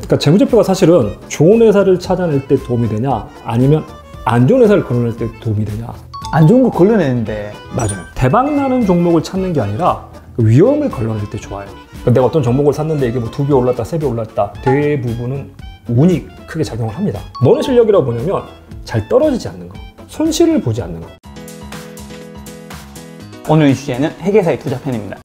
그러니까 재무제표가 사실은 좋은 회사를 찾아낼 때 도움이 되냐 아니면 안 좋은 회사를 걸러낼 때 도움이 되냐. 안 좋은 거 걸러내는데. 맞아요. 대박나는 종목을 찾는 게 아니라 위험을 걸러낼 때 좋아요. 그러니까 내가 어떤 종목을 샀는데 이게 뭐 2배 올랐다 3배 올랐다, 대부분은 운이 크게 작용을 합니다. 뭐는 실력이라고 보냐면 잘 떨어지지 않는 거, 손실을 보지 않는 거. 오늘 주제는 회계사의 투자편입니다.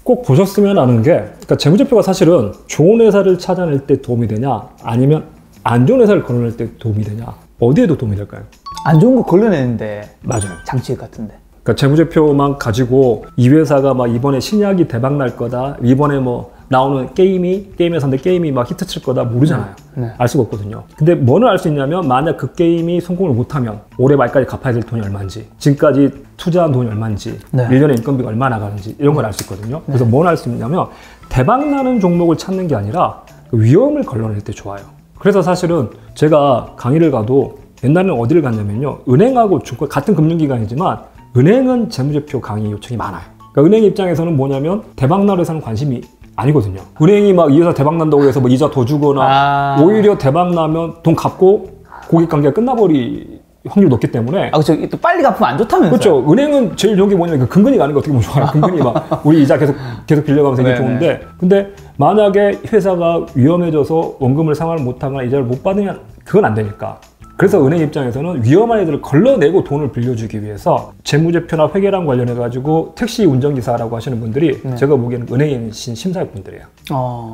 꼭 보셨으면 아는 게, 그러니까 재무제표가 사실은 좋은 회사를 찾아낼 때 도움이 되냐 아니면 안 좋은 회사를 걸러낼 때 도움이 되냐, 어디에도 도움이 될까요? 안 좋은 거 걸러내는데. 맞아요. 장치 같은데. 그러니까 재무제표만 가지고 이 회사가 막 이번에 신약이 대박 날 거다, 이번에 뭐 나오는 게임 회사인데 게임이 막 히트 칠 거다 모르잖아요. 알 수가 없거든요. 근데 뭐는 알 수 있냐면, 만약 그 게임이 성공을 못하면 올해 말까지 갚아야 될 돈이 얼마인지, 지금까지 투자한 돈이 얼마인지, 1년에 인건비가 얼마나 나가는지 이런 걸 알 수 있거든요. 그래서 뭘 알 수 있냐면, 대박 나는 종목을 찾는 게 아니라 위험을 걸러낼 때 좋아요. 그래서 사실은 제가 강의를 가도 옛날에는 어디를 갔냐면요, 은행하고 증권 같은 금융기관이지만 은행은 재무제표 강의 요청이 많아요. 그러니까 은행 입장에서는 뭐냐면 대박날 회사는 관심이 아니거든요. 은행이 막 이 회사 대박난다고 해서 뭐 이자 더 주거나 오히려 대박나면 돈 갚고 고객 관계가 끝나버릴 확률이 높기 때문에. 그렇죠. 또 빨리 갚으면 안 좋다면서요. 그렇죠. 은행은 제일 좋은 게 뭐냐면 그 근근이 가는 거 어떻게 보면 좋아요. 근근이 막 우리 이자 계속 빌려가면서 이게 좋은데, 근데 만약에 회사가 위험해져서 원금을 상환을 못하거나 이자를 못 받으면 그건 안 되니까. 그래서 은행 입장에서는 위험한 애들을 걸러내고 돈을 빌려주기 위해서 재무제표나 회계랑 관련해가지고 택시 운전기사라고 하시는 분들이 제가 보기에는 은행에 계신 심사역분들이에요.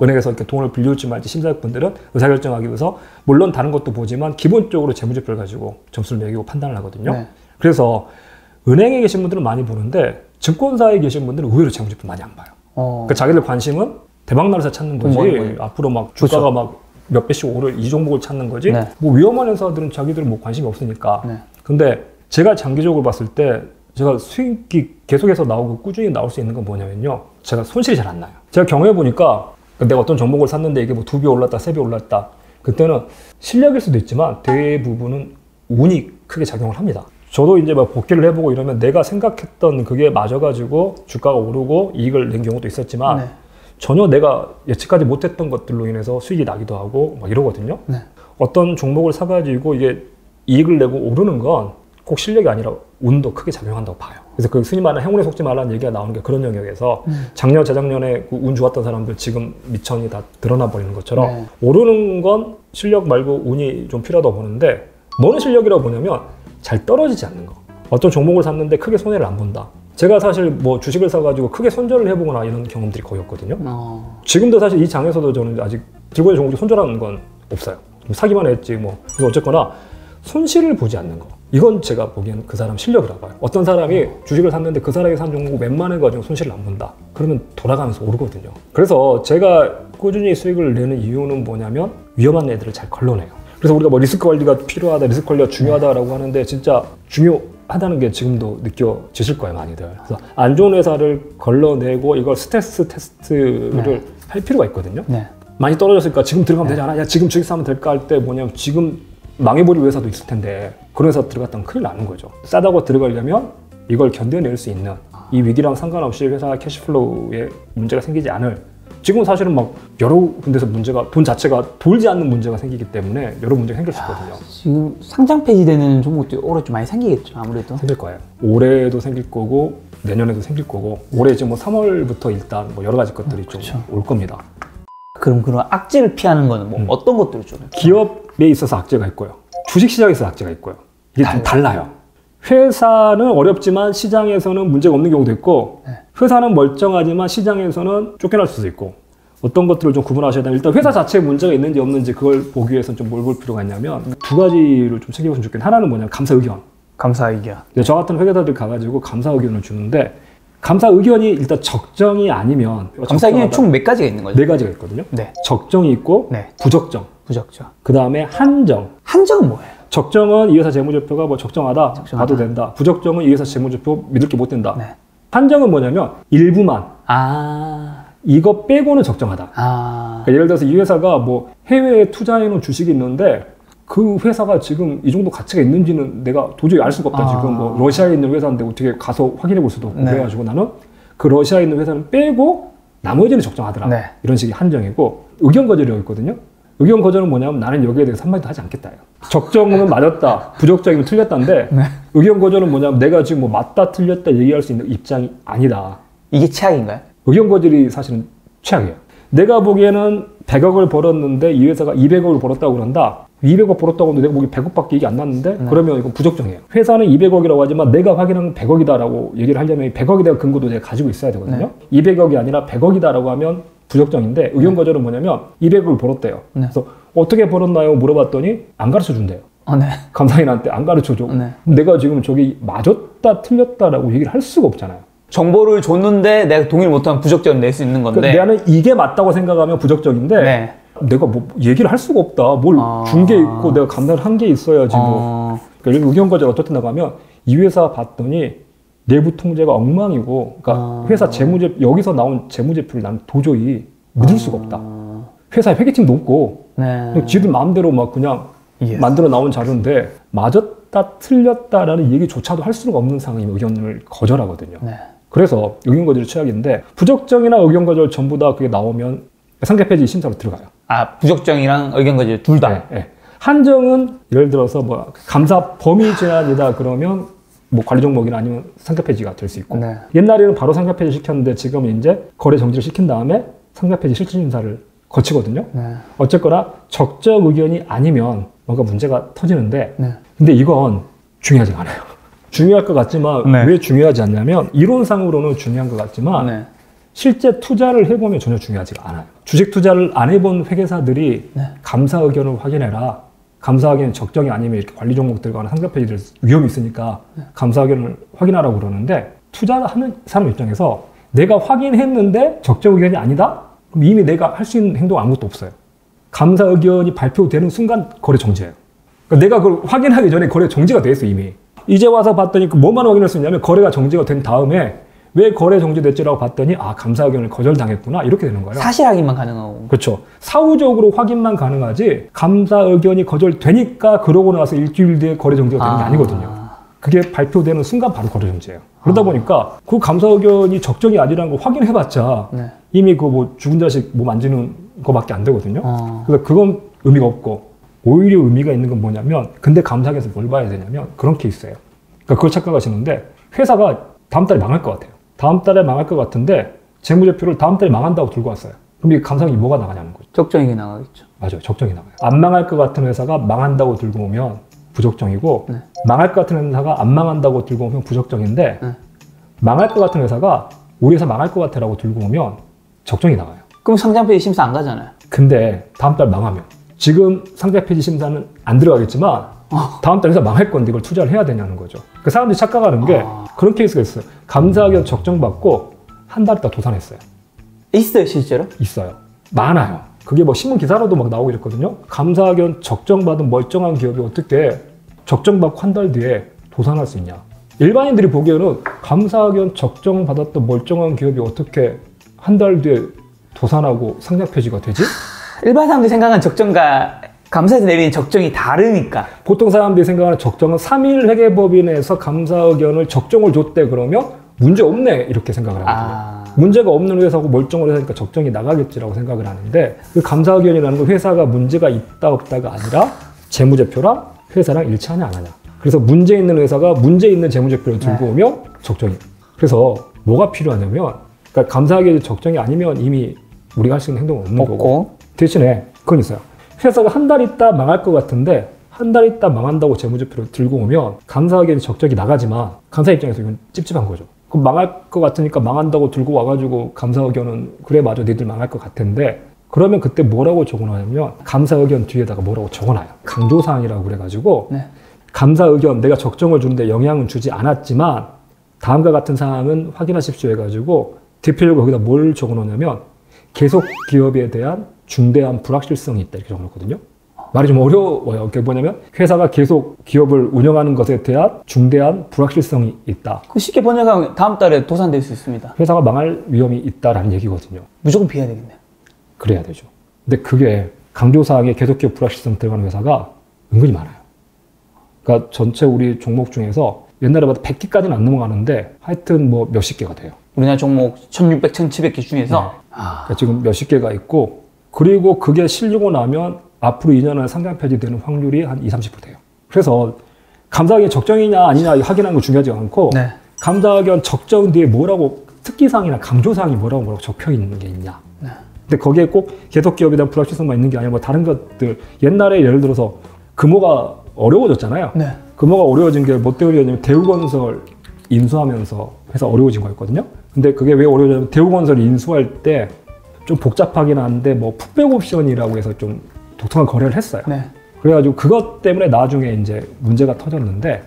은행에서 이렇게 돈을 빌려줄지 말지 심사역분들은 의사결정하기 위해서 물론 다른 것도 보지만 기본적으로 재무제표를 가지고 점수를 매기고 판단을 하거든요. 그래서 은행에 계신 분들은 많이 보는데 증권사에 계신 분들은 의외로 재무제표 많이 안 봐요. 그러니까 자기들 관심은 대박날 회사 찾는 거지, 앞으로 막 주가가 막 몇 배씩 오를 이 종목을 찾는 거지. 뭐 위험한 회사들은 자기들은 뭐 관심이 없으니까. 근데 제가 장기적으로 봤을 때 제가 수익이 계속해서 나오고 꾸준히 나올 수 있는 건 뭐냐면요, 제가 손실이 잘 안 나요. 제가 경험해 보니까 내가 어떤 종목을 샀는데 이게 뭐 2배 올랐다 3배 올랐다, 그때는 실력일 수도 있지만 대부분은 운이 크게 작용을 합니다. 저도 이제 막 복귀를 해보고 이러면 내가 생각했던 그게 맞아가지고 주가가 오르고 이익을 낸 경우도 있었지만 전혀 내가 예측하지 못했던 것들로 인해서 수익이 나기도 하고 막 이러거든요. 어떤 종목을 사가지고 이게 이익을 내고 오르는 건 꼭 실력이 아니라 운도 크게 작용한다고 봐요. 그래서 그 흔히 말하는 행운에 속지 말라는 얘기가 나오는 게 그런 영역에서, 작년, 재작년에 그 운 좋았던 사람들 지금 미천이 다 드러나 버리는 것처럼 오르는 건 실력 말고 운이 좀 필요하다고 보는데, 뭐는 실력이라고 보냐면 잘 떨어지지 않는 거. 어떤 종목을 샀는데 크게 손해를 안 본다. 제가 사실 뭐 주식을 사가지고 크게 손절을 해보거나 이런 경험들이 거의 없거든요. 지금도 사실 이 장에서도 저는 아직 들고 있는 종목이 손절하는 건 없어요. 사기만 했지 뭐. 그래서 어쨌거나 손실을 보지 않는 거, 이건 제가 보기에는 그 사람 실력이라고 봐요. 어떤 사람이 주식을 샀는데 그 사람이 산 종목 웬만해가지고 손실을 안 본다, 그러면 돌아가면서 오르거든요. 그래서 제가 꾸준히 수익을 내는 이유는 뭐냐면 위험한 애들을 잘 걸러내요. 그래서 우리가 뭐 리스크 관리가 필요하다, 리스크 관리가 중요하다라고 하는데 진짜 중요하다는 게 지금도 느껴지실 거예요, 많이들. 그래서 안 좋은 회사를 걸러내고 이걸 스트레스 테스트를 할 필요가 있거든요. 많이 떨어졌으니까 지금 들어가면 되지 않아? 야, 지금 주식 사면 될까 할 때 뭐냐면, 지금 망해버릴 회사도 있을 텐데 그런 회사 들어갔다면 큰일 나는 거죠. 싸다고 들어가려면 이걸 견뎌낼 수 있는, 이 위기랑 상관없이 회사 캐시플로우에 문제가 생기지 않을, 지금 사실은 막 여러 군데서 문제가, 돈 자체가 돌지 않는 문제가 생기기 때문에 여러 문제가 생길 수 있거든요. 지금 상장 폐지되는 종목도 올해 좀 많이 생기겠죠, 아무래도. 생길 거예요. 올해도 생길 거고 내년에도 생길 거고, 올해 지금 뭐 3월부터 일단 뭐 여러 가지 것들이 좀 올 겁니다. 그럼 그런 악재를 피하는 거는 뭐 어떤 것들을 좀? 기업에 있어서 악재가 있고요, 주식시장에서 악재가 있고요. 이게 좀 달라요. 회사는 어렵지만 시장에서는 문제가 없는 경우도 있고, 회사는 멀쩡하지만 시장에서는 쫓겨날 수도 있고, 어떤 것들을 좀 구분하셔야 돼요. 일단 회사 자체에 문제가 있는지 없는지 그걸 보기 위해서는 좀 뭘 볼 필요가 있냐면, 두 가지를 좀 챙겨보시면 좋겠는데, 하나는 뭐냐면 감사 의견. 감사 의견. 저 같은 회계사들 가가지고 감사 의견을 주는데, 감사 의견이 일단 적정이 아니면, 감사 의견이 총 몇 가지가 있는 거죠? 4가지가 있거든요. 적정이 있고, 부적정. 그 다음에 한정. 한정은 뭐예요? 적정은 이 회사 재무제표가 뭐 적정하다, 봐도 된다. 부적정은 이 회사 재무제표 믿을 게 못 된다. 한정은 뭐냐면 일부만. 이거 빼고는 적정하다. 그러니까 예를 들어서 이 회사가 뭐 해외에 투자해놓은 주식이 있는데 그 회사가 지금 이 정도 가치가 있는지는 내가 도저히 알 수가 없다. 지금 뭐 러시아에 있는 회사인데 어떻게 가서 확인해 볼 수도 없고. 그래가지고 나는 그 러시아에 있는 회사는 빼고 나머지는 적정하더라. 이런 식의 한정이고, 의견 거절이라고 있거든요. 의견 거절은 뭐냐면 나는 여기에 대해서 한마디도 하지 않겠다예요. 적정은 맞았다, 부적정이면 틀렸다인데 네. 의견 거절은 뭐냐면 내가 지금 뭐 맞다 틀렸다 얘기할 수 있는 입장이 아니다. 이게 최악인가요? 의견 거절이 사실은 최악이에요. 내가 보기에는 100억을 벌었는데 이 회사가 200억을 벌었다고 그런다. 200억 벌었다고 하는데 내가 보기 100억밖에 얘기 안 났는데 네. 그러면 이건 부적정이에요. 회사는 200억이라고 하지만 내가 확인한 100억이다라고 얘기를 하려면 100억에 대한 근거도 내가 가지고 있어야 되거든요. 200억이 아니라 100억이다라고 하면 부적정인데 의견 거절은 뭐냐면 200억을 벌었대요. 네. 그래서 어떻게 벌었나요? 물어봤더니 안 가르쳐 준대요. 네. 감사인한테 안 가르쳐 줘. 네. 내가 지금 저기 맞았다 틀렸다라고 얘기를 할 수가 없잖아요. 정보를 줬는데 내가 동의를 못하면 부적절을 낼 수 있는 건데. 그러니까 나는 이게 맞다고 생각하면 부적정인데 네. 내가 뭐 얘기를 할 수가 없다. 뭘 준 게 있고 내가 감사를 한 게 있어야지 뭐. 그러니까 의견 거절 어떻게 나가면 이 회사 봤더니 내부 통제가 엉망이고, 그러니까 회사 재무제 여기서 나온 재무제표를 난 도저히 믿을 수가 없다. 회사에 회계팀도 없고, 네. 지들 마음대로 막 그냥 Yes. 만들어 나온 자료인데 맞았다 틀렸다라는 얘기조차도 할 수가 없는 상황이면 의견을 거절하거든요. 네. 그래서 의견 거절이 최악인데 부적정이나 의견 거절 전부 다 그게 나오면 상대 페이지 심사로 들어가요. 아, 부적정이랑 의견 거절 둘 다. 네, 네. 한정은 예를 들어서 뭐 감사 범위 제한이다 그러면 뭐 관리 종목이나 아니면 상세 폐지가 될 수 있고, 네. 옛날에는 바로 상세 폐지 시켰는데 지금은 이제 거래 정지를 시킨 다음에 상세 폐지 실질 심사를 거치거든요. 네. 어쨌거나 적적 의견이 아니면 뭔가 문제가 터지는데, 네. 근데 이건 중요하지 않아요. 중요할 것 같지만 네. 왜 중요하지 않냐면 이론상으로는 중요한 것 같지만 네. 실제 투자를 해보면 전혀 중요하지가 않아요. 주식 투자를 안 해본 회계사들이 네. 감사 의견을 확인해라. 감사 의견이 적정이 아니면 이렇게 관리 종목 들어가는 상세 페이지들 위험이 있으니까 감사 의견을 확인하라고 그러는데, 투자하는 사람 입장에서 내가 확인했는데 적정 의견이 아니다? 그럼 이미 내가 할 수 있는 행동 아무것도 없어요. 감사 의견이 발표되는 순간 거래 정지예요. 그러니까 내가 그걸 확인하기 전에 거래 정지가 돼 있어 이미. 이제 와서 봤더니 그 뭐만 확인할 수 있냐면 거래가 정지가 된 다음에 왜 거래 정지됐지라고 봤더니 아 감사 의견을 거절당했구나 이렇게 되는 거예요. 사실 확인만 가능하고. 그렇죠. 사후적으로 확인만 가능하지 감사 의견이 거절되니까 그러고 나서 일주일 뒤에 거래 정지가 되는 게 아니거든요. 그게 발표되는 순간 바로 거래 정지예요. 그러다 보니까 그 감사 의견이 적정이 아니라는 걸 확인해봤자 네. 이미 그 뭐 죽은 자식 뭐 만지는 거밖에 안 되거든요. 그래서 그건 의미가 없고, 오히려 의미가 있는 건 뭐냐면, 근데 감사에서 뭘 봐야 되냐면 그런 케이스예요. 그러니까 그걸 착각하시는데 회사가 다음 달에 망할 것 같아요. 다음 달에 망할 것 같은데 재무제표를 다음 달에 망한다고 들고 왔어요. 그럼 이 감사이 뭐가 나가냐는 거죠. 적정이게 나가겠죠. 맞아요. 적정이 나가요. 안 망할 것 같은 회사가 망한다고 들고 오면 부적정이고, 네. 망할 것 같은 회사가 안 망한다고 들고 오면 부적정인데, 네. 망할 것 같은 회사가 우리 회사 망할 것 같아라고 들고 오면 적정이 나가요. 그럼 상장폐지 심사 안 가잖아요. 근데 다음 달 망하면, 지금 상장 폐지 심사는 안 들어가겠지만 다음 달 회사 망할 건데 이걸 투자를 해야 되냐는 거죠. 그 사람들이 착각하는 게 그런 케이스가 있어요. 감사 의견 적정받고 한 달 있다 도산했어요. 있어요, 실제로? 있어요. 많아요. 그게 뭐 신문 기사로도 막 나오고 이랬거든요. 감사 의견 적정받은 멀쩡한 기업이 어떻게 적정받고 한 달 뒤에 도산할 수 있냐. 일반인들이 보기에는 감사 의견 적정받았던 멀쩡한 기업이 어떻게 한 달 뒤에 도산하고 상장 폐지가 되지? 일반 사람들이 생각하는 적정과 감사에서 내리는 적정이 다르니까. 보통 사람들이 생각하는 적정은 3일 회계법인에서 감사 의견을 적정을 줬대 그러면 문제 없네 이렇게 생각을 하거든요. 문제가 없는 회사고 멀쩡한 회사니까 적정이 나가겠지라고 생각을 하는데, 그 감사 의견이라는 건 회사가 문제가 있다 없다가 아니라 재무제표랑 회사랑 일치하냐 안 하냐. 그래서 문제 있는 회사가 문제 있는 재무제표를 들고 오면 적정이. 그래서 뭐가 필요하냐면, 그러니까 감사 의견이 적정이 아니면 이미 우리가 할 수 있는 행동은 없는 거고, 대신에 그건 있어요. 회사가 한 달 있다 망할 것 같은데 한 달 있다 망한다고 재무제표를 들고 오면 감사 의견이 적정이 나가지만 감사 입장에서 이건 찝찝한 거죠. 그럼 망할 것 같으니까 망한다고 들고 와가지고 감사 의견은 그래 맞아 니들 망할 것 같은데, 그러면 그때 뭐라고 적어놔냐면 감사 의견 뒤에다가 뭐라고 적어놔요. 강조사항이라고 그래가지고 네. 감사 의견 내가 적정을 주는데 영향은 주지 않았지만 다음과 같은 사항은 확인하십시오 해가지고 대표적으로 거기다 뭘 적어놓냐면 계속 기업에 대한 중대한 불확실성이 있다 이렇게 적어놓거든요. 말이 좀 어려워요. 그게 뭐냐면 회사가 계속 기업을 운영하는 것에 대한 중대한 불확실성이 있다. 그 쉽게 번역하면 다음 달에 도산될 수 있습니다. 회사가 망할 위험이 있다라는 얘기거든요. 무조건 피해야 되겠네요. 그래야 되죠. 근데 그게 강조사항에 계속 기업 불확실성 들어가는 회사가 은근히 많아요. 그러니까 전체 우리 종목 중에서 옛날에 봐도 100개까지는 안 넘어가는데 하여튼 뭐 몇십 개가 돼요. 우리나라 종목 1600, 1700개 중에서 그러니까 지금 몇십 개가 있고, 그리고 그게 실리고 나면 앞으로 2년 안에 상장 폐지되는 확률이 한 20-30% 돼요. 그래서 감사의견 적정이냐 아니냐 확인하는 거 중요하지 않고 네. 감사의견 적정 뒤에 뭐라고 특기사항이나 강조사항이 뭐라고 적혀 있는 게 있냐. 네. 근데 거기에 꼭 계속 기업에 대한 불확실성만 있는 게 아니라 뭐 다른 것들 옛날에 예를 들어서 금호가 어려워졌잖아요. 네. 금호가 어려워진 게 뭐 때문이냐면 대우건설 인수하면서 해서 어려워진 거였거든요. 근데 그게 왜 어려워졌냐면 대우건설 인수할 때 좀 복잡하긴 한데 뭐 풋백 옵션이라고 해서 좀 독특한 거래를 했어요. 네. 그래가지고 그것 때문에 나중에 이제 문제가 터졌는데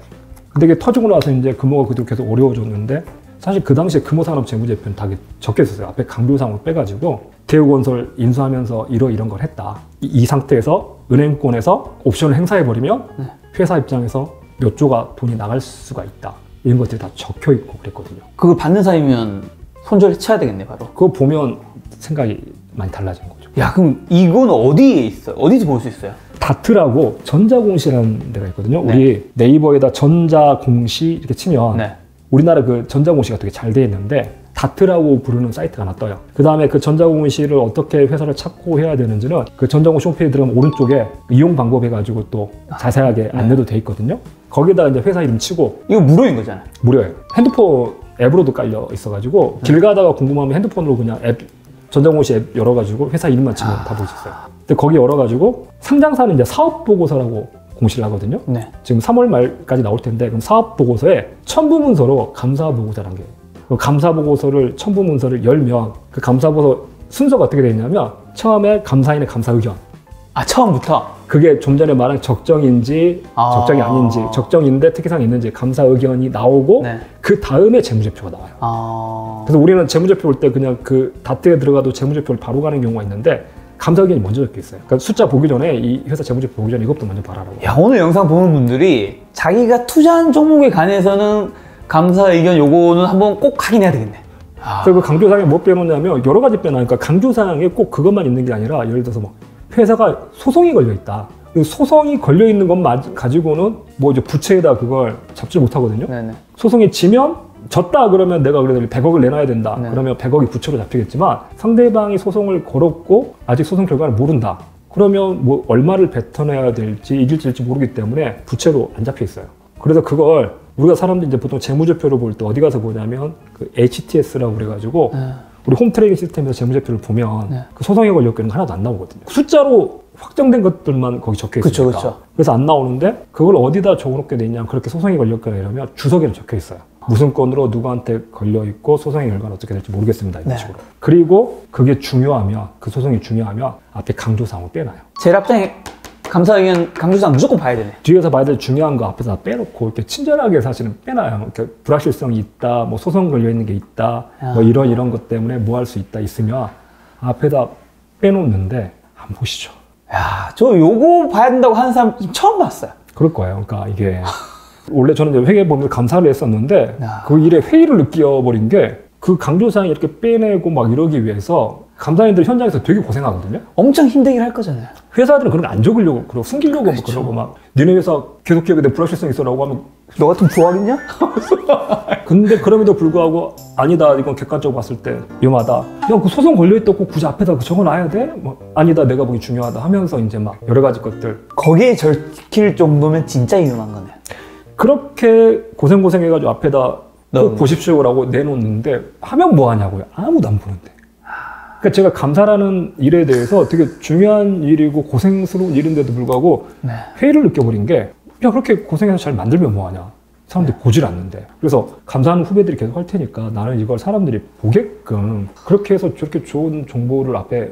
근데 이게 터지고 나서 이제 금호가 그대로 계속 어려워졌는데 사실 그 당시에 금호산업 재무제표는 다 적혀 있었어요. 앞에 강조사항을 빼가지고 대우건설 인수하면서 이런 걸 했다. 이 상태에서 은행권에서 옵션을 행사해버리면 네. 회사 입장에서 몇 조가 돈이 나갈 수가 있다. 이런 것들이 다 적혀 있고 그랬거든요. 그걸 받는 사람이면 손절 쳐야 되겠네, 바로. 그거 보면 생각이 많이 달라진 거죠. 야, 그럼 이건 어디에 있어요? 어디서 볼 수 있어요? 다트라고 전자공시라는 데가 있거든요. 네. 우리 네이버에다 전자공시 이렇게 치면 네. 우리나라 그 전자공시가 되게 잘 돼 있는데 다트라고 부르는 사이트가 하나 떠요. 그 다음에 그 전자공시를 어떻게 회사를 찾고 해야 되는지는 그 전자공시 홈페이지 들어가면 오른쪽에 이용 방법 해가지고 또 자세하게 안내도 돼 있거든요. 거기다 이제 회사 이름 치고 이거 무료인 거잖아요. 무료예요. 핸드폰 앱으로도 깔려 있어가지고 길 가다가 궁금하면 핸드폰으로 그냥 전자공시 앱 열어가지고 회사 이름만 치면 다 볼 수 있어요. 근데 거기 열어가지고 상장사는 이제 사업보고서라고 공시를 하거든요. 네. 지금 3월 말까지 나올 텐데 그럼 사업보고서에 첨부문서로 감사보고서라는 게 그 감사보고서를 첨부문서를 열면 그 감사보고서 순서가 어떻게 되어 있냐면 처음에 감사인의 감사의견 아, 처음부터? 그게 좀 전에 말한 적정인지 적정이 아닌지 적정인데 특이사항이 있는지 감사의견이 나오고 네. 그 다음에 재무제표가 나와요. 그래서 우리는 재무제표 볼 때 그냥 그 다트에 들어가도 재무제표를 바로 가는 경우가 있는데 감사의견이 먼저 적혀 있어요. 그러니까 숫자 보기 전에 이 회사 재무제표 보기 전에 이것도 먼저 봐라라고. 야, 오늘 영상 보는 분들이 자기가 투자한 종목에 관해서는 감사 의견 요거는 한번 꼭 확인해야 되겠네. 그리고 그 강조사항에 뭐 빼놓냐면 여러 가지 빼놓으니까 강조사항에 꼭 그것만 있는 게 아니라 예를 들어서 뭐 회사가 소송이 걸려 있다. 소송이 걸려 있는 것만 가지고는 뭐 이제 부채에다 그걸 잡지 못하거든요. 네네. 소송이 지면 졌다 그러면 내가 그래도 100억을 내놔야 된다. 네. 그러면 100억이 부채로 잡히겠지만 상대방이 소송을 걸었고 아직 소송 결과를 모른다. 그러면 뭐 얼마를 뱉어내야 될지 이길지 질지 모르기 때문에 부채로 안 잡혀 있어요. 그래서 그걸 우리가 사람들이 이제 보통 재무제표를 볼 때 어디 가서 보냐면 그 HTS라고 그래가지고 우리 홈트레이딩 시스템에서 재무제표를 보면 그 소송에 걸렸기는 하나도 안 나오거든요. 숫자로 확정된 것들만 거기 적혀 있으니까. 그쵸. 그래서 안 나오는데 그걸 어디다 적어놓게 돼 있냐 그렇게 소송이 걸렸거나 이러면 주석에는 적혀 있어요. 무슨 건으로 누구한테 걸려 있고 소송의 결과는 어떻게 될지 모르겠습니다. 이런 식으로. 그리고 그게 중요하면 그 소송이 중요하면 앞에 강조사항을 빼놔요. 제일 앞장에 감사 의견 강조사항 무조건 봐야 되네. 뒤에서 봐야 될 중요한 거 앞에서 다 빼놓고 이렇게 친절하게 사실은 빼놔요. 이렇게 불확실성이 있다, 뭐 소송 걸려 있는 게 있다, 뭐 이런 것 때문에 뭐 할 수 있다 있으면 앞에다 빼놓는데 안 보시죠. 야, 저 요거 봐야 된다고 하는 사람 처음 봤어요. 그럴 거예요. 그러니까 이게 원래 저는 이제 회계법인을 감사를 했었는데 야. 그 일에 회의를 느껴버린 게 그 강조사항 이렇게 빼내고 막 이러기 위해서 감사인들 현장에서 되게 고생하거든요. 엄청 힘들긴 할 거잖아요. 회사들은 그런 거 안 적으려고 그러고 숨기려고 막 그러고 막 니네 회사 계속 기업에 대한 불확실성 있어라고 하면 너 같은 부활이냐? 근데 그럼에도 불구하고 아니다 이건 객관적으로 봤을 때 위험하다. 야 그 소송 걸려있다고 굳이 앞에다 적어놔야 돼? 뭐 아니다 내가 보기 중요하다 하면서 이제 막 여러 가지 것들 거기에 적힐 정도면 진짜 위험한 거네. 그렇게 고생해가지고 앞에다 꼭 너무. 보십시오라고 내놓는데 하면 뭐 하냐고요. 아무도 안 보는데. 그러니까 제가 감사라는 일에 대해서 되게 중요한 일이고 고생스러운 일인데도 불구하고 네. 회의를 느껴버린 게 야 그렇게 고생해서 잘 만들면 뭐하냐. 사람들이 보질 않는데. 그래서 감사하는 후배들이 계속 할 테니까 나는 이걸 사람들이 보게끔 그렇게 해서 저렇게 좋은 정보를 앞에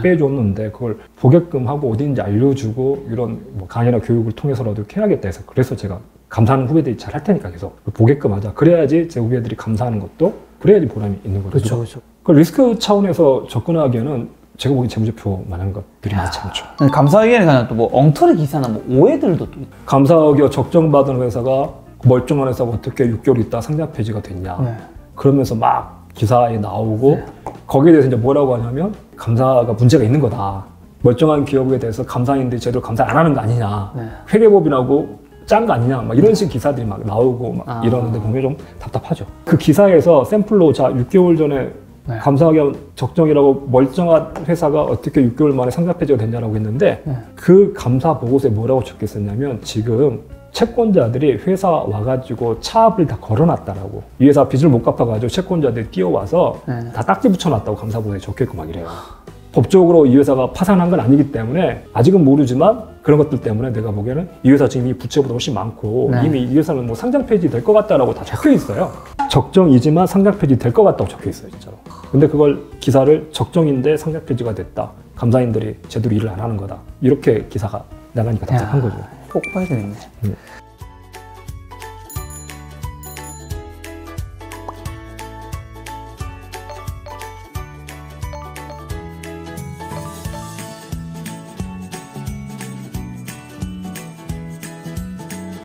빼줬는데 그걸 보게끔 하고 어디인지 알려주고 이런 뭐 강의나 교육을 통해서라도 이렇게 해야겠다 해서 그래서 제가 감사하는 후배들이 잘 할 테니까 계속 보게끔 하자. 그래야지 제 후배들이 감사하는 것도 그래야지 보람이 있는 거죠. 그렇죠. 그 리스크 차원에서 접근하기에는 제가 보기엔 재무제표만한 것들이 많지 않죠. 감사 의견에 관한 또 뭐 엉터리 기사나 뭐 오해들도 또 감사의견 적정받은 회사가 멀쩡한 회사가 어떻게 6개월 있다 상장 폐지가 됐냐. 네. 그러면서 막 기사에 나오고 거기에 대해서 이제 뭐라고 하냐면 감사가 문제가 있는 거다. 멀쩡한 기업에 대해서 감사인들이 제대로 감사 안 하는 거 아니냐. 회계법인하고 짠 거 아니냐. 막 이런 식 기사들이 막 나오고 막 이러는데 보면 좀 답답하죠. 그 기사에서 샘플로 자 6개월 전에 네. 감사하게 적정이라고 멀쩡한 회사가 어떻게 6개월 만에 상장 폐지가 됐냐라고 했는데 네. 그 감사 보고서에 뭐라고 적혀 있었냐면 지금 채권자들이 회사 와가지고 차압을 다 걸어놨다라고. 이 회사 빚을 못 갚아가지고 채권자들이 뛰어와서 네. 다 딱지 붙여놨다고 감사 보고서에 적혀있고 막 이래요. 법적으로 이 회사가 파산한 건 아니기 때문에 아직은 모르지만 그런 것들 때문에 내가 보기에는 이 회사 지금 이 부채보다 훨씬 많고 네. 이미 이 회사는 뭐 상장 폐지 될 것 같다라고 다 적혀 있어요. 적정이지만 상장 폐지 될 것 같다고 적혀 있어요, 진짜로. 근데 그걸 기사를 적정인데 상장 폐지가 됐다. 감사인들이 제대로 일을 안 하는 거다. 이렇게 기사가 나가니까 답답한 거죠. 꼭 봐야 되겠네.